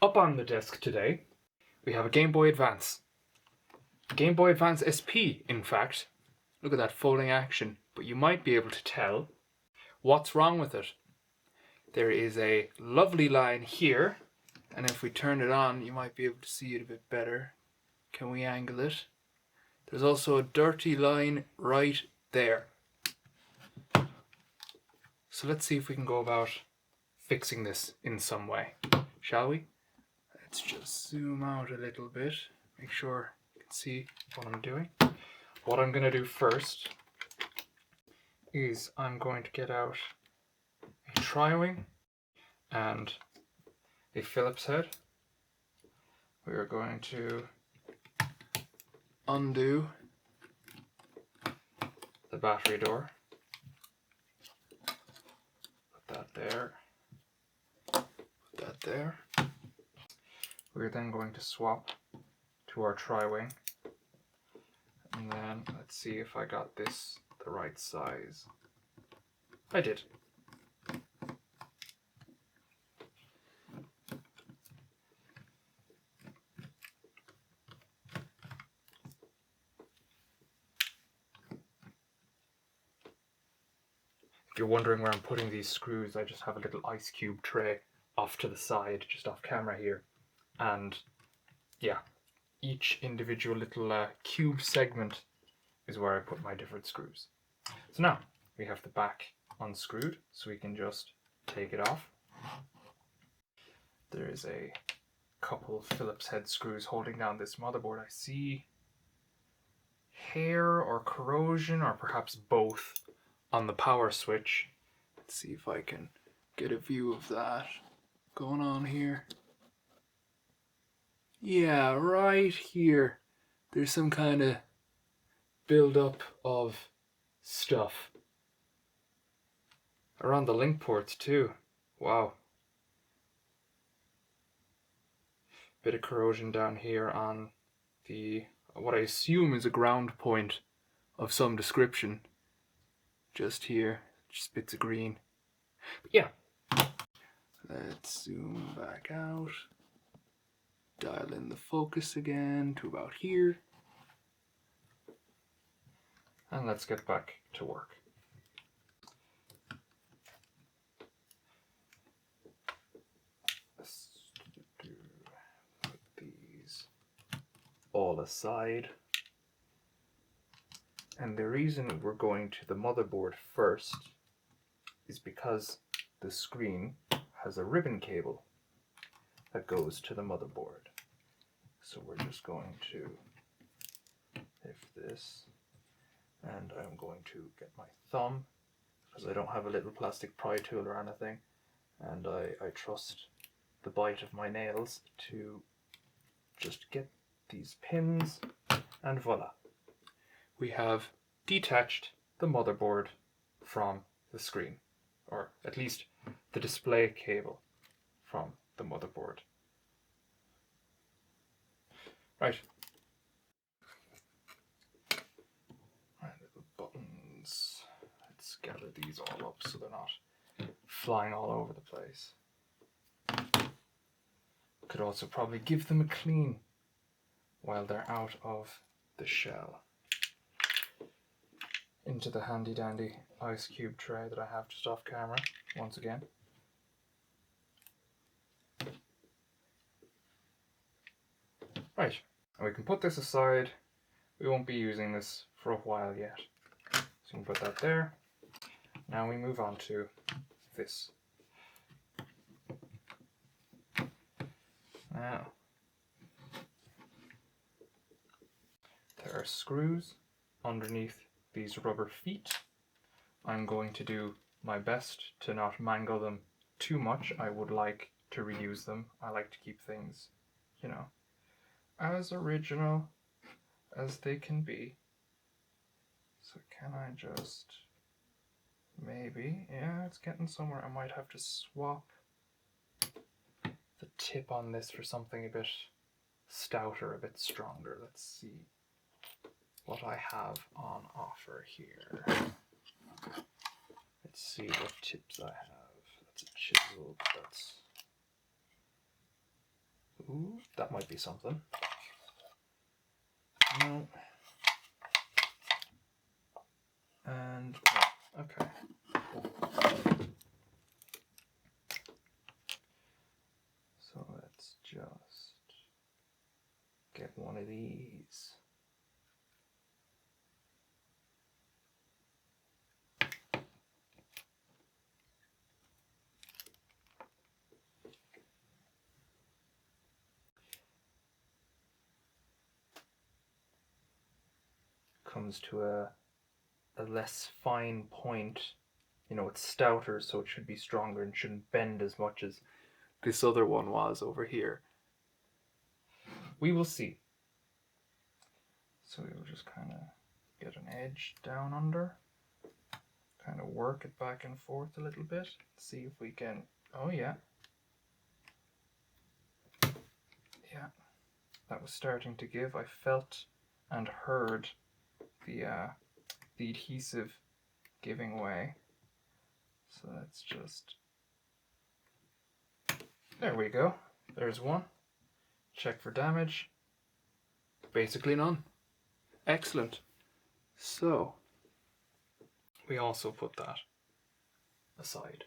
Up on the desk today, we have a Game Boy Advance. Game Boy Advance SP, in fact. Look at that folding action. But you might be able to tell what's wrong with it. There is a lovely line here, and if we turn it on, you might be able to see it a bit better. Can we angle it? There's also a dirty line right there. So let's see if we can go about fixing this in some way, shall we? Let's just zoom out a little bit, make sure you can see what I'm doing. What I'm going to do first is I'm going to get out a tri-wing and a Phillips head. We are going to undo the battery door. Put that there. Put that there. We're then going to swap to our tri-wing. And then let's see if I got this the right size. I did. If you're wondering where I'm putting these screws, I just have a little ice cube tray off to the side, just off camera here. And yeah, each individual little cube segment is where I put my different screws. So now we have the back unscrewed, so we can just take it off. There is a couple Phillips head screws holding down this motherboard. I see hair or corrosion, or perhaps both, on the power switch. Let's see if I can get a view of that going on here. Yeah, right here. There's some kind of build-up of stuff. Around the link ports too. Wow. Bit of corrosion down here on the, what I assume is a ground point of some description. Just here, just bits of green. But yeah. Let's zoom back out. Dial in the focus again to about here. And let's get back to work. Let's put these all aside. And the reason we're going to the motherboard first is because the screen has a ribbon cable that goes to the motherboard. So we're just going to lift this, and I'm going to get my thumb, because I don't have a little plastic pry tool or anything, and I trust the bite of my nails to just get these pins, and voila. We have detached the motherboard from the screen, or at least the display cable from the motherboard. Right. Little buttons. Let's gather these all up so they're not flying all over the place. Could also probably give them a clean while they're out of the shell. Into the handy dandy ice cube tray that I have just off camera once again. Right, and we can put this aside. We won't be using this for a while yet. So we can put that there. Now we move on to this. Now, there are screws underneath these rubber feet. I'm going to do my best to not mangle them too much. I would like to reuse them. I like to keep things, you know, as original as they can be. So can I just, maybe, yeah, it's getting somewhere. I might have to swap the tip on this for something a bit stouter, a bit stronger. Let's see what I have on offer here. Let's see what tips I have. That's a chisel, but that's Ooh, that might be something. No. And, okay. So let's just get one of these. Comes to a less fine point. You know, it's stouter, so it should be stronger and shouldn't bend as much as this other one was over here. We will see. So we will just kind of get an edge down under, kind of work it back and forth a little bit, see if we can, oh yeah. Yeah, that was starting to give. I felt and heard the adhesive giving way. So let's just, there we go. There's one. Check for damage. Basically none. Excellent. So, we also put that aside.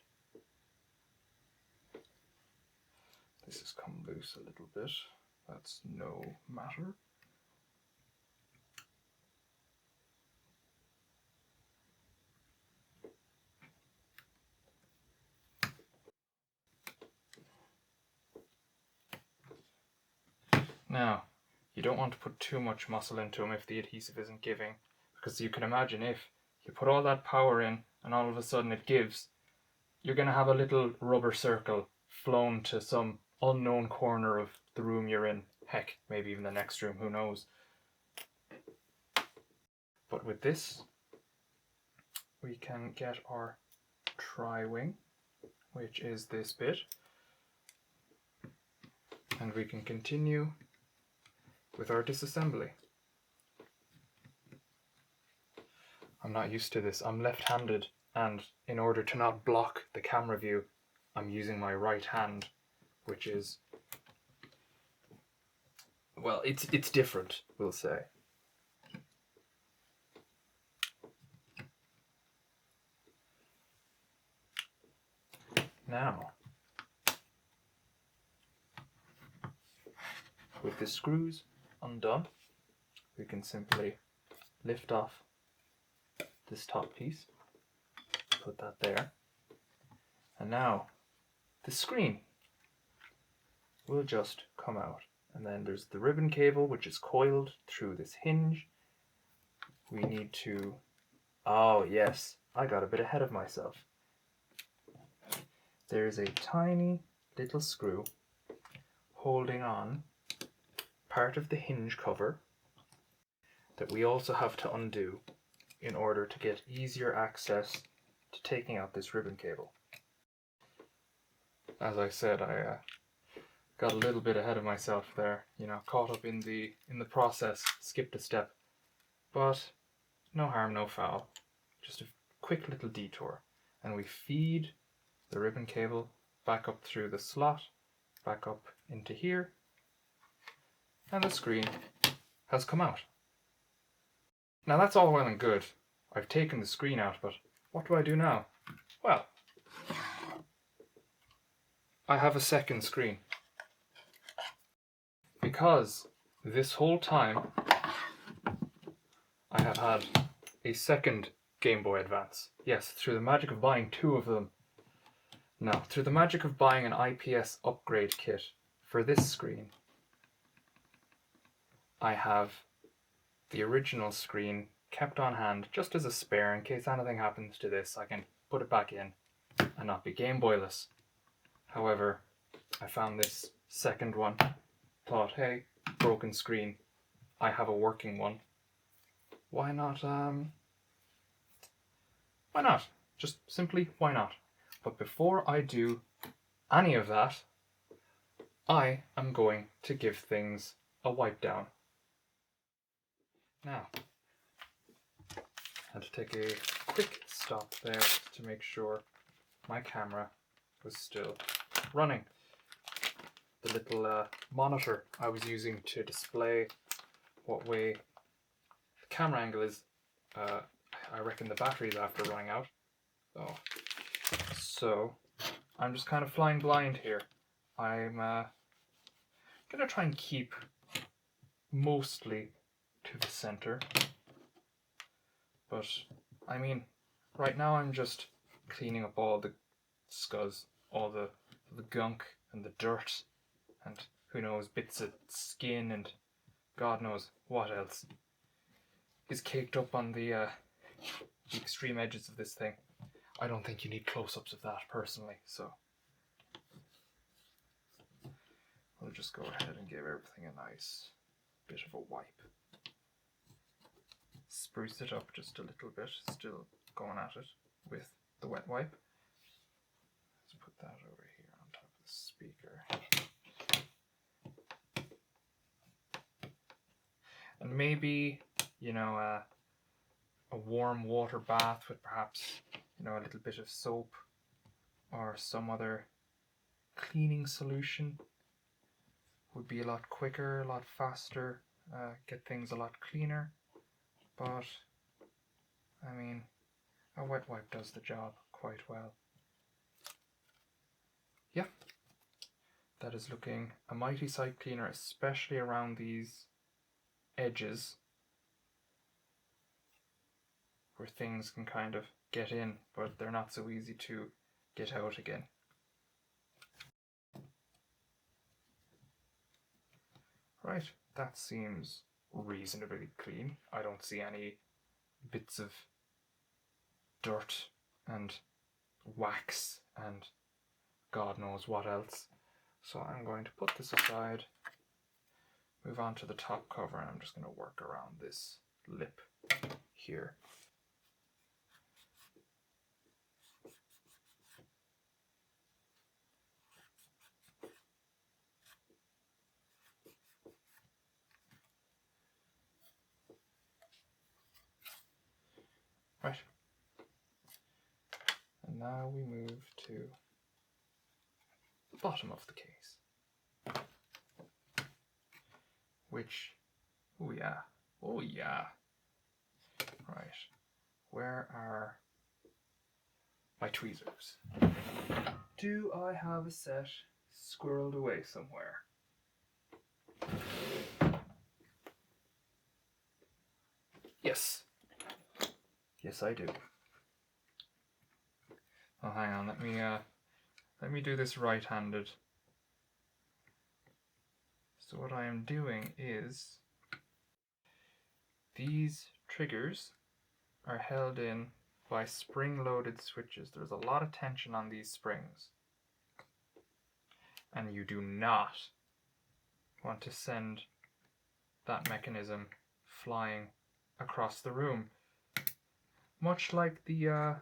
This has come loose a little bit. That's no matter. Now, you don't want to put too much muscle into them if the adhesive isn't giving, because you can imagine if you put all that power in and all of a sudden it gives, you're going to have a little rubber circle flown to some unknown corner of the room you're in. Heck, maybe even the next room, who knows. But with this, we can get our tri-wing, which is this bit, and we can continue with our disassembly. I'm not used to this. I'm left-handed, and in order to not block the camera view, I'm using my right hand, which is, well, it's different, we'll say. Now, with the screws undone, we can simply lift off this top piece, put that there, and now the screen will just come out. And then there's the ribbon cable, which is coiled through this hinge. We need to, oh yes, I got a bit ahead of myself. There's a tiny little screw holding on part of the hinge cover that we also have to undo in order to get easier access to taking out this ribbon cable. As I said, I got a little bit ahead of myself there, you know, caught up in the process, skipped a step, but no harm, no foul. Just a quick little detour, and we feed the ribbon cable back up through the slot, back up into here, and the screen has come out. Now that's all well and good. I've taken the screen out, but what do I do now? Well, I have a second screen. Because this whole time I have had a second Game Boy Advance. Yes, through the magic of buying two of them. Now, through the magic of buying an IPS upgrade kit for this screen, I have the original screen kept on hand just as a spare in case anything happens to this. I can put it back in and not be Game Boyless. However, I found this second one, thought, hey, broken screen, I have a working one. Why not, why not? Just simply, why not? But before I do any of that, I am going to give things a wipe down. Now, I had to take a quick stop there to make sure my camera was still running. the little monitor I was using to display what way the camera angle is. I reckon the battery's after running out. Oh. So I'm just kind of flying blind here. I'm gonna try and keep mostly to the center. But I mean, right now I'm just cleaning up all the scuzz, all the gunk and the dirt, and who knows, bits of skin and God knows what else is caked up on the extreme edges of this thing. I don't think you need close-ups of that personally, so we'll just go ahead and give everything a nice bit of a wipe. Spruce it up just a little bit, still going at it with the wet wipe. Let's put that over here on top of the speaker. And maybe, you know, a warm water bath with perhaps, you know, a little bit of soap or some other cleaning solution would be a lot quicker, a lot faster, get things a lot cleaner. But, I mean, a wet wipe does the job quite well. Yeah, that is looking a mighty sight cleaner, especially around these edges where things can kind of get in, but they're not so easy to get out again. Right, that seems reasonably clean. I don't see any bits of dirt and wax and God knows what else. So I'm going to put this aside, move on to the top cover, and I'm just going to work around this lip here. Right. And now we move to the bottom of the case. Which, oh yeah. Right. Where are my tweezers? Do I have a set squirreled away somewhere? Yes. Yes, I do. Oh, hang on. Let me do this right-handed. So what I am doing is these triggers are held in by spring-loaded switches. There's a lot of tension on these springs, and you do not want to send that mechanism flying across the room. Much like the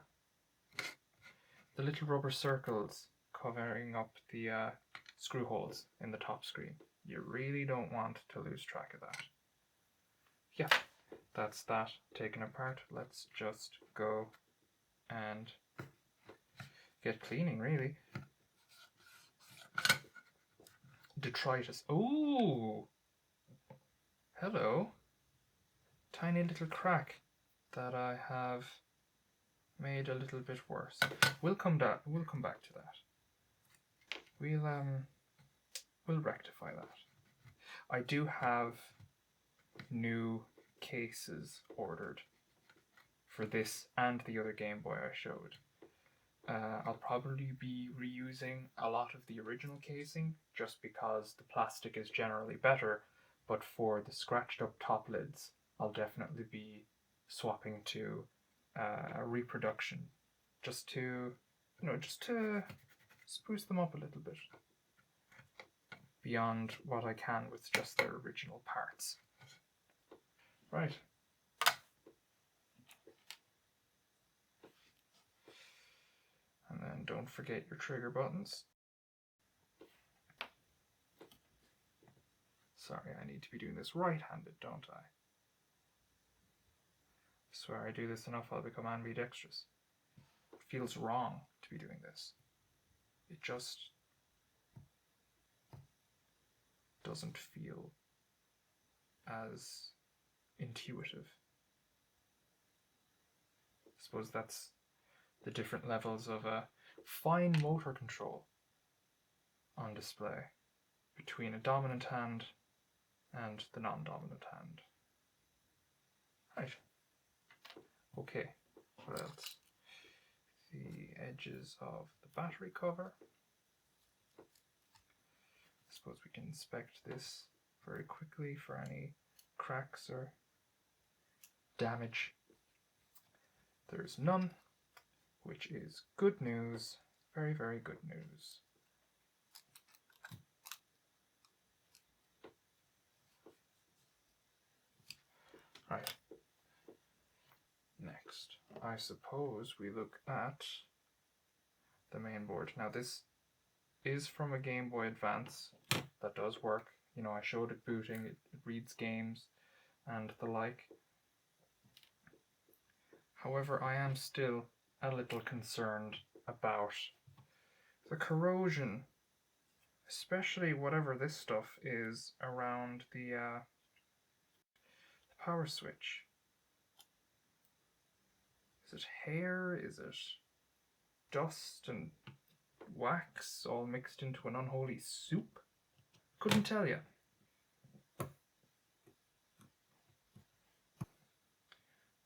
little rubber circles covering up the screw holes in the top screen. You really don't want to lose track of that. Yeah, that's that taken apart. Let's just go and get cleaning, really. Detritus. Ooh! Hello. Tiny little crack that I have made a little bit worse. We'll come back to that. We'll rectify that. I do have new cases ordered for this and the other Game Boy I showed. I'll probably be reusing a lot of the original casing just because the plastic is generally better, but for the scratched up top lids I'll definitely be swapping to a reproduction just to spruce them up a little bit beyond what I can with just their original parts. Right. And then don't forget your trigger buttons. Sorry, I need to be doing this right-handed, don't I? I swear I do this enough I'll become ambidextrous. It feels wrong to be doing this. It just doesn't feel as intuitive. I suppose that's the different levels of fine motor control on display between a dominant hand and the non-dominant hand. Right. Okay, what else? The edges of the battery cover. I suppose we can inspect this very quickly for any cracks or damage. There's none, which is good news. Very, very good news. Right. Next, I suppose we look at the main board. Now this is from a Game Boy Advance. That does work. You know, I showed it booting, it reads games and the like. However, I am still a little concerned about the corrosion, especially whatever this stuff is around the power switch. Is it hair? Is it dust and wax all mixed into an unholy soup? Couldn't tell you.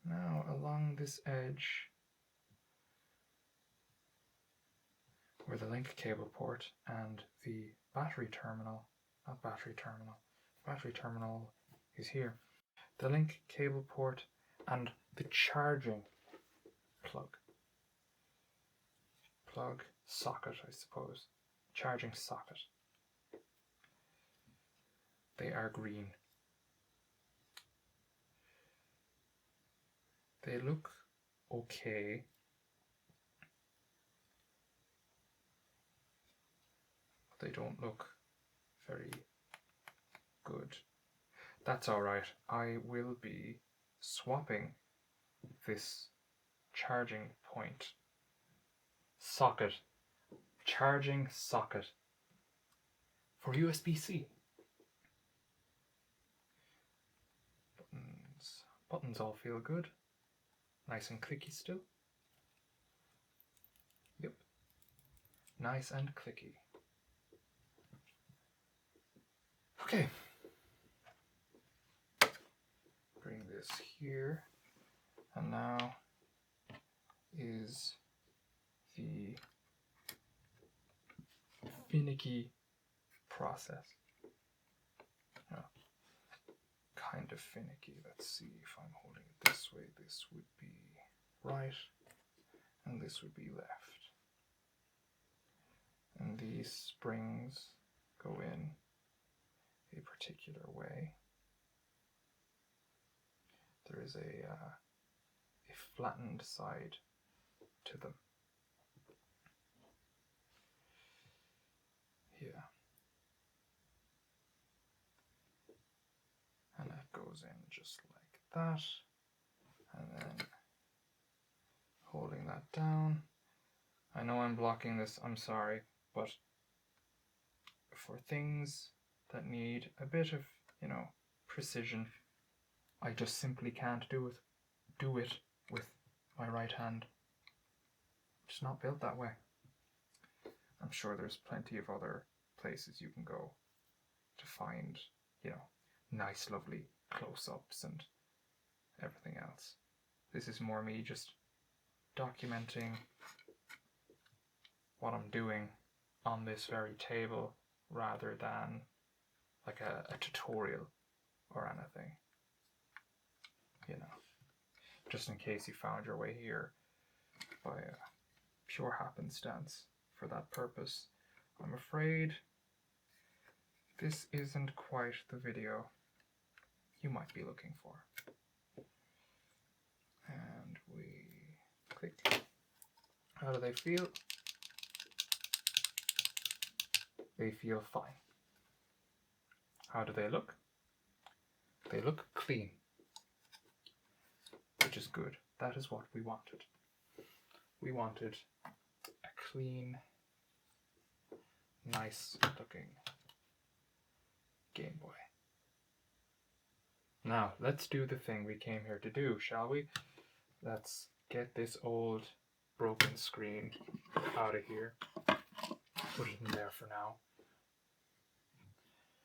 Now along this edge, where the link cable port and the battery terminal is here. The link cable port and the charging plug socket, I suppose, charging socket. They are green. They look okay. But they don't look very good. That's alright. I will be swapping this charging point socket, charging socket, for USB-C. Buttons all feel good. Nice and clicky still. Yep. Nice and clicky. Okay. Bring this here. And now is the finicky process. Kind of finicky. Let's see if I'm holding it this way. This would be right, and this would be left. And these springs go in a particular way. There is a flattened side to them. Here. And that goes in just like that. And then holding that down. I know I'm blocking this, I'm sorry, but for things that need a bit of, you know, precision, I just simply can't do it with my right hand. I'm just not built that way. I'm sure there's plenty of other places you can go to find, you know, nice, lovely close-ups and everything else. This is more me just documenting what I'm doing on this very table rather than like a tutorial or anything. You know, just in case you found your way here by a pure happenstance for that purpose. I'm afraid this isn't quite the video you might be looking for. And we click. How do they feel? They feel fine. How do they look? They look clean, which is good. That is what we wanted. We wanted a clean, nice looking Now, let's do the thing we came here to do, shall we? Let's get this old broken screen out of here. Put it in there for now.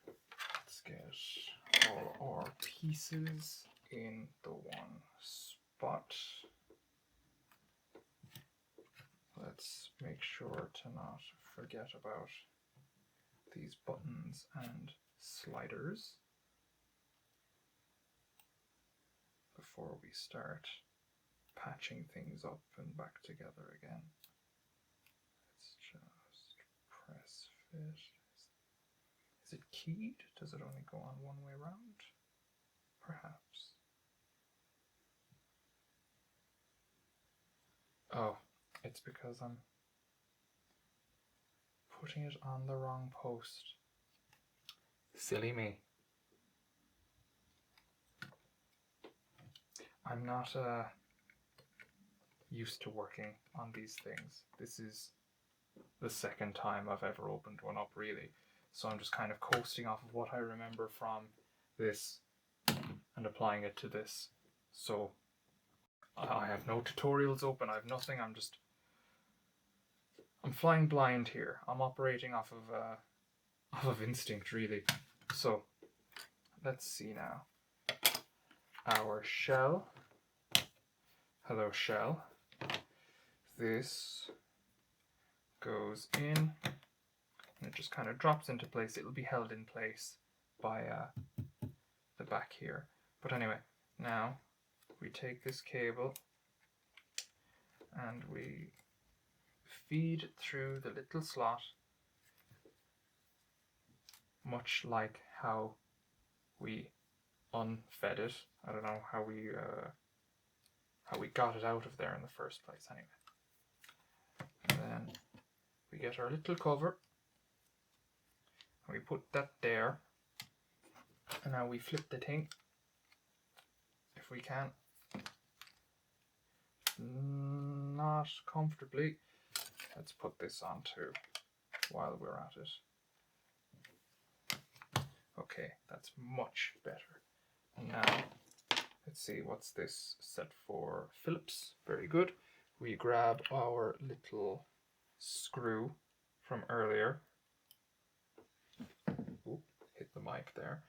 Let's get all our pieces in the one spot. Let's make sure to not forget about these buttons and sliders before we start patching things up and back together again. Let's just press fit. Is it keyed? Does it only go on one way round? Perhaps. Oh, it's because I'm putting it on the wrong post. Silly me. I'm not used to working on these things. This is the second time I've ever opened one up, really. So I'm just kind of coasting off of what I remember from this and applying it to this. So I have no tutorials open, I have nothing, I'm flying blind here. I'm operating off of instinct, really. So let's see now. Our shell. Hello, shell. This goes in, and it just kind of drops into place. It'll be held in place by the back here. But anyway, now we take this cable and we feed it through the little slot, much like how we unfed it. I don't know how we got it out of there in the first place, anyway. And then we get our little cover and we put that there, and now we flip the thing if we can, not comfortably. Let's put this on too while we're at it. Okay, that's much better. And now let's see, what's this set for? Phillips. Very good. We grab our little screw from earlier. Ooh, hit the mic there.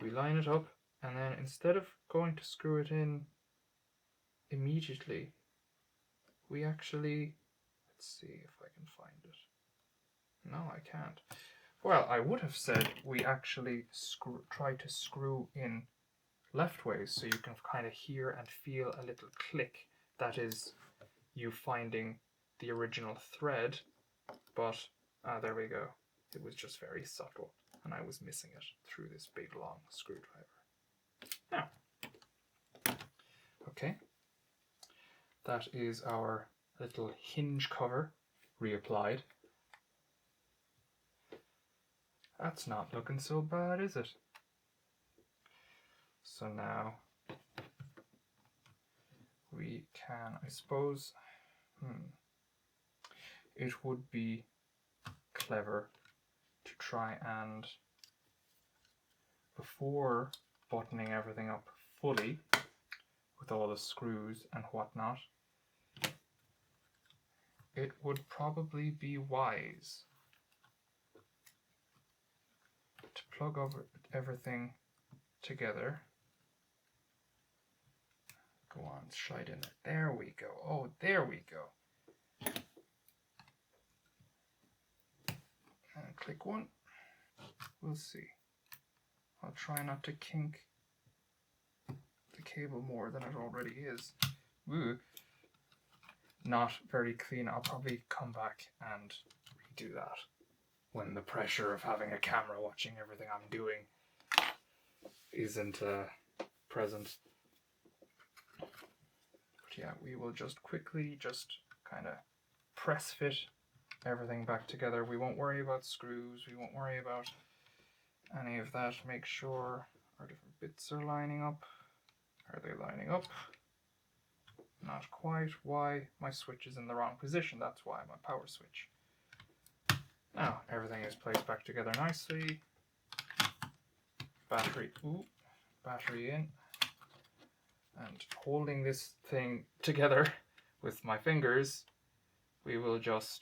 We line it up, and then instead of going to screw it in immediately, we actually, let's see if I can find it. No, I can't. Well, I would have said we actually try to screw in leftways, so you can kind of hear and feel a little click. That is you finding the original thread, but there we go. It was just very subtle, and I was missing it through this big long screwdriver. Now, okay, that is our little hinge cover reapplied. That's not looking so bad, is it? So now we can, I suppose, it would be clever to try and, before buttoning everything up fully with all the screws and whatnot, it would probably be wise to plug over everything together. Go on, shite in it. There we go. Oh, there we go. And click one. We'll see. I'll try not to kink the cable more than it already is. Ooh. Not very clean. I'll probably come back and redo that when the pressure of having a camera watching everything I'm doing isn't present. But yeah, we will just quickly kind of press fit everything back together. We won't worry about screws, we won't worry about any of that. Make sure our different bits are lining up. Are they lining up? Not quite. Why? My switch is in the wrong position. That's why, my power switch. Now, everything is placed back together nicely. Battery, ooh, battery in, and holding this thing together with my fingers, we will just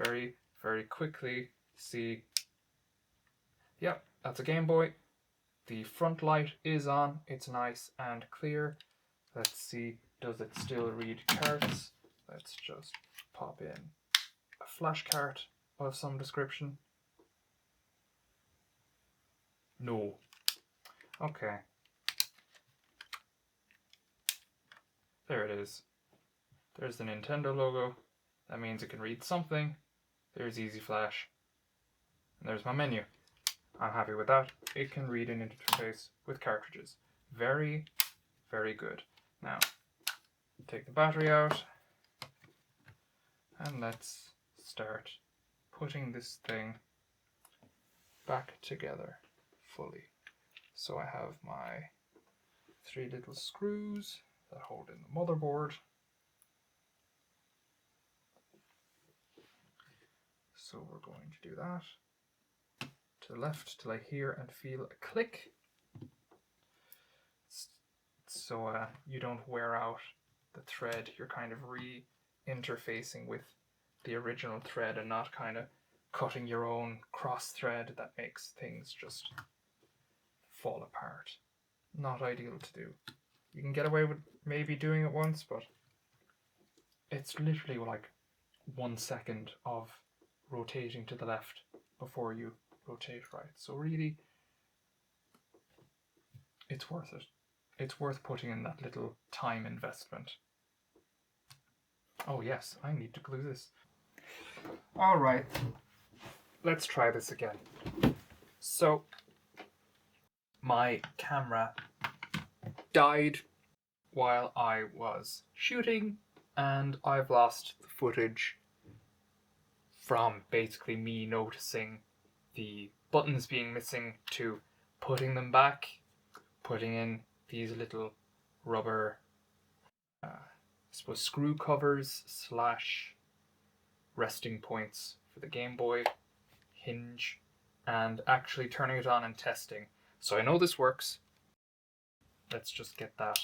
very, very quickly see, yep, that's a Game Boy. The front light is on, it's nice and clear. Let's see, does it still read cards? Let's just pop in a flash cart of some description. No. Okay. There it is. There's the Nintendo logo. That means it can read something. There's Easy Flash. And there's my menu. I'm happy with that. It can read an interface with cartridges. Very, very good. Now, take the battery out. And let's start putting this thing back together fully. So I have my 3 little screws that hold in the motherboard. So we're going to do that. To the left till I hear and feel a click. So you don't wear out the thread. You're kind of re-interfacing with the original thread and not kind of cutting your own cross thread that makes things just fall apart. Not ideal to do. You can get away with maybe doing it once, but it's literally like 1 second of rotating to the left before you rotate right. So really, it's worth it. It's worth putting in that little time investment. Oh yes, I need to glue this. Alright, let's try this again. So, my camera died while I was shooting, and I've lost the footage from basically me noticing the buttons being missing to putting them back, putting in these little rubber screw covers / resting points for the Game Boy hinge, and actually turning it on and testing. So I know this works. Let's just get that